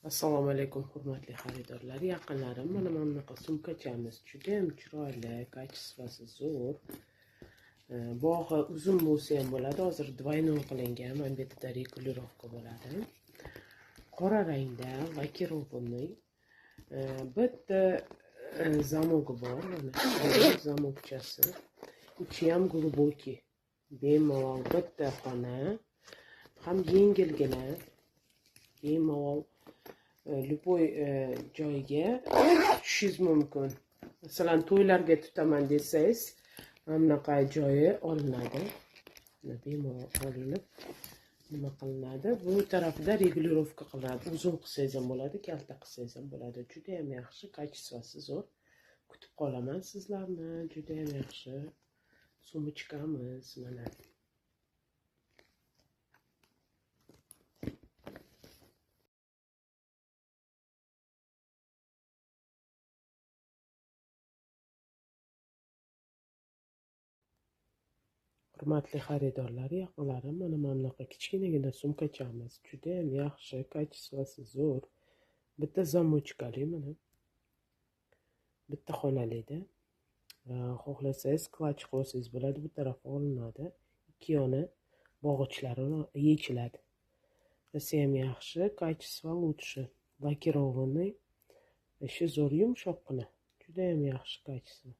Assalomu alaykum hurmatli xaridorlar, yaqinlarim. Mana bunaqa sumkachamiz juda ham chiroyli, kачествоsi zo'r. Bog'i uzun bo'lsa ham bo'ladi. Hozir двойной qilingan, mana bu yerda regulirovka bo'ladi. Qora rangda lakirованный. Bitta zamogi bor, mana zamokchasi. Ichi ham глубокий. Bemalol bitta xona, ham yengilgina, bemalol любой joyga tushishingiz mumkin. Masalan, to'ylarga tutaman desangiz, bunaqa joyi olinadi. Bemalol olinib nima qilinadi? Bu tarafida regulirovka qilinadi. Uzun qilsangiz ham bo'ladi, kalta qilsangiz ham bo'ladi. Juda ham yaxshi, kачествоsi zo'r. Kutib qolaman sizlarni. Juda ham yaxshi sumочкamiz mana. Hurmatli xaridorlar, yaqinlarim, mana bunaqa kichkinagina sumkachamiz. Juda ham yaxshi, kачествоsi zo'r. Bitta zamochkali mana. Bitta xonalida. Xohlasangiz klach qo'ysangiz bo'ladi, bu taraf olinadi. Ikki yoni bog'ichlari yechiladi. Rosa ham yaxshi, качество лучше. Lakirованный. Ishi zo'r, yumshoqqina. Juda ham yaxshi качество.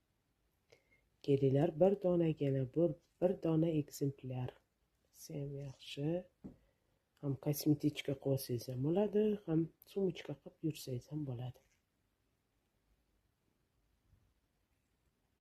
Kelinglar, bir donagina, bir dona ekzemplyar. Ham yaxshi. Ham kosmetichka qo'ysangiz ham bo'ladi, ham sumочка qilib yursangiz ham bo'ladi.